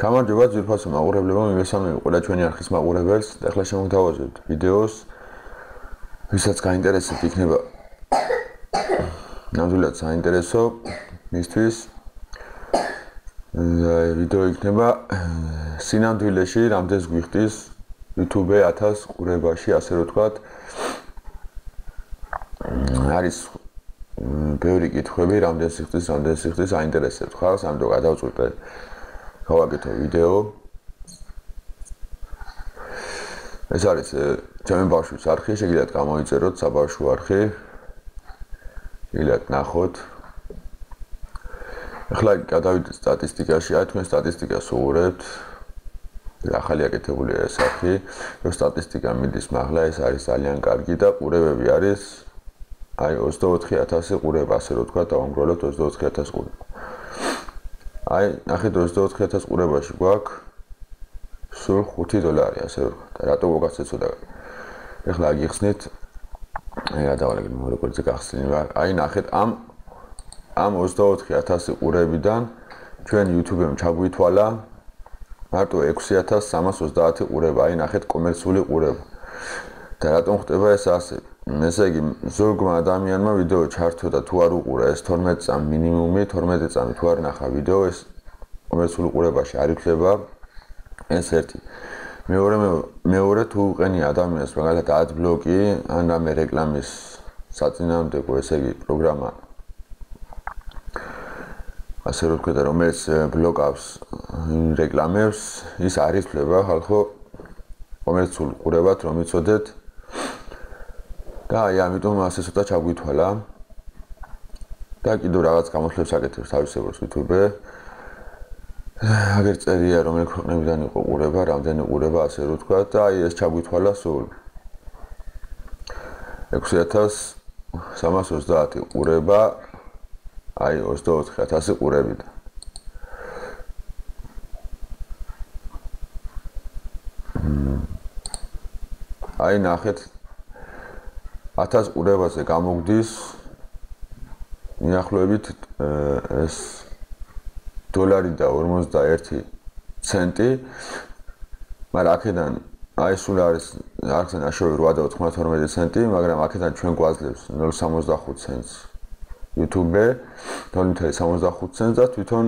გამარჯობა ძვირფასო მაყურებლებო, მივესალმები ყველა ჩვენი არხის მაყურებელს. ახლა შემოგთავაზებთ ვიდეოს, ვისაც გაინტერესებთ იქნება ნამდვილად საინტერესო მისთვის. ვიდეო იქნება სინამდვილეში რამდენს გვიხდის YouTube 1000 ყურებაში, ასე რომ ვთქვათ. არის ბევრი კითხვები, რამდენს იხდის, აინტერესებთ ხალხს, ამიტომ გადავწყვიტე გავაკეთო ვიდეო. ეს არის ჩემი ბავშვის არხი, შეგიძლიათ გამოიწეროთ საბავშვო არხი. შეგიძლიათ ნახოთ. ახლა გადავიდეთ სტატისტიკაში, თქვენ სტატისტიკას უყურებთ. ახალი აკეთებულია ეს არხი, რომ სტატისტიკა მიდის მაღლა, ეს არის ძალიან კარგი და ყურებები არის 24000 ყურება, ასე რომ ვთქვათ, დავამგროლოთ 24000 ყურება. ნახეთ 24000 ყურებაში გვაქვს სულ $5, ასე რომ ვთქვათ. რატო გოგაც ეცოდა? ეხლა აგიხსნით. გადავალაგეთ როგორც გახსნილი. ნახეთ ამ 24000 ყურებიდან ჩვენ YouTube-ემ ჩაგვითვალა მარტო 6330 ყურება. ნახეთ კომერციული ყურება. და რატომ ხდება ეს ასე? ესე იგი, ზოგმა ადამიანმა ვიდეო ჩართო და თუ არ უყურა ეს 12 წამი მინიმუმი, 12 წამი თუ არ ნახა ვიდეო, ეს კომერციული ყურებაში არ იქნება. ეს ერთი. მეორე თუ უყენია ადამიანს მაგალითად adblock-ი, ან რამე რეკლამის საწინააღმდეგო, ესე იგი, პროგრამა. ასე რომ ვთქვათ, რომელიც ბლოკავს რეკლამებს, ის არ ითვლება ხალხო კომერციულ ყურებად, რომ იცოდეთ. და ამიტომ ასე ცოტა ჩაგვითვალა. და კიდევ რაღაც გამოთვლებს აკეთებს თავისებურს YouTube-ე. აგერ წერია რომელი ქვეყნებიდან იყო ყურება, რამდენი ყურება, ასე რომ ვთქვათ, და ეს ჩაგვითვალა სულ 6330 ყურება, 24000 ყურებიდან. ნახეთ 1000 ყურებაზე გამოგვდის მიახლოებით ეს $1.41. მაგრამ აქედან სულ არის არხზე ნაშოვი 8.92 ცენტი, მაგრამ აქედან ჩვენ გვაძლევს 0.65 ცენტს YouTube-ე, 0.75 ცენტს და თვითონ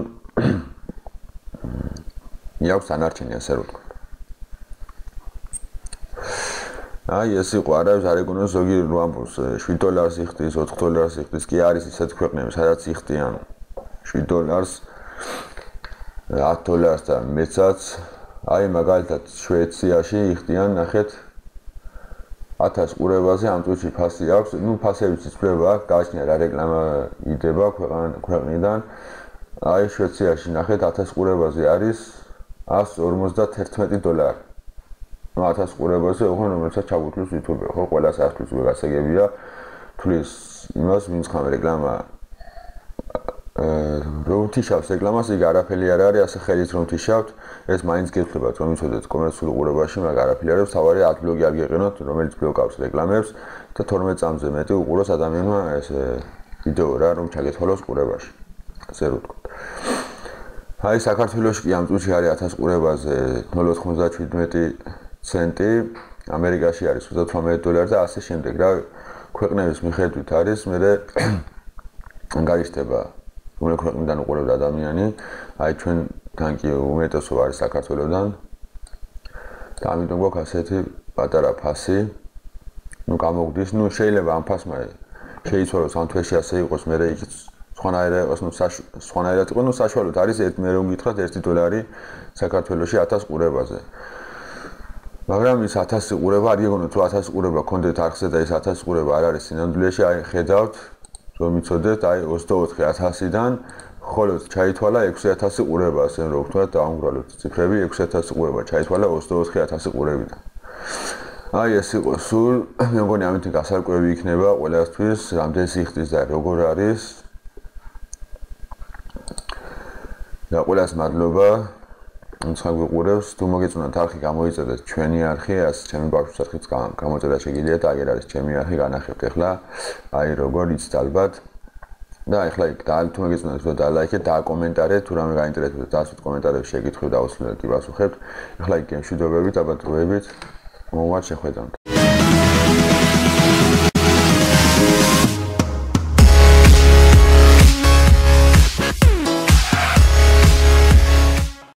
მიაქვს დანარჩენი, ასე რომ ვთქვათ. ეს იყო არ ეკონოს ზოგი ვამბობს $7 იხდის, $4 იხდის, კი არის ისეთ ქვეყნები, სადაც იხდიან $7, $10 და მეცაც. მაგალითად შვეიცარიაში იხდიან, ნახეთ 1000 ყურებაზე ამ წუთში ფასი აქვს, ფასებიც იცვლება აქ, გააჩნია რა რეკლამა იდება ქვეყნიდან. შვეიცარიაში ნახეთ 1000 ყურებაზე არის $151. 1000 ყურებაზე, რომელსაც ჩაგუთვლის YouTube-ე, ხო, ყველა საერთოდ გასაგებია, თulis იმას, ვინც ხომ რეკლამა რომ თიშავს რეკლამას, იქ არაფერი არ არის, ასე ხელით რომ თიშავთ, ეს მაინც გეცლებათ, რომ იცოდეთ კომერციულ ყურებაში, მაგ არაფერი არ არის, თავარი adblock-ი არ გეყენოთ, რომელიც ბლოკავს რეკლამებს და 12 წამზე მეტი უყუროს ადამიანმა ეს ვიდეო რა, რომ ჩაგეთვალოს ყურებაში. ასე რომ ვთქვათ. საქართველოში კი ამ წუთში არის 1000 ყურებაზე 0.97 ცენტი, ამერიკაში არის $18 და ასე შემდეგ რა, ქვეყნების მიხედვით არის, მერე გაიხდება რომელი ქვეყნიდან უყურებდა ადამიანი, ჩვენთან კი უმეტესობა არის საქართველოდან. და ამიტომ გვაქვს ასეთი პატარა ფასი. გამოგვდის, შეიძლება ამ ფასმა შეიცვალოს ამ თვეში ასე იყოს, მერე იქ სხვანაირად იყოს, სხვანაირად იყო, საშუალოდ არის მე რომ გითხრათ $1 საქართველოში 1000 ყურებაზე. მაგრამ ის 1000 ყურება არ იგონოთ, თუ 1000 ყურება გქონდეთ არხზე და ეს 1000 ყურება არ არის სინამდვილეში, ხედავთ, რომ იცოდეთ, 24000-დან მხოლოდ ჩაითვალა 6000 ყურება, ასე რომ ვთქვათ, დავამგრალოთ ციფრები, 6000 ყურება ჩაითვალა 24000 ყურებიდან. ეს იყო სულ, მე მგონი ამით გასარკვევი იქნება ყველასთვის, რამდენს იხდის და როგორ არის. და ყველას მადლობა. Გვიყურებს, თუ მოგეწონათ არხი გამოიწერეთ ჩვენი არხი, ჩემი ბავშვის არხიც გამოიწერეთ შეგიძლიათ, აგერ არის ჩემი არხი, განახებთ ახლა, როგორ იცით ალბათ. და ეხლა იქ თუ მეგეწონათ რომ დალაიქეთ, დააკომენტარეთ, თუ რამე გაინტერესებთ, დასვით კომენტარებში შეკითხვები და აუცილებლად კი პასუხებთ. ეხლა იქ მშვიდობებით, აბა დროებით. მოვალ შეხვედრამდე.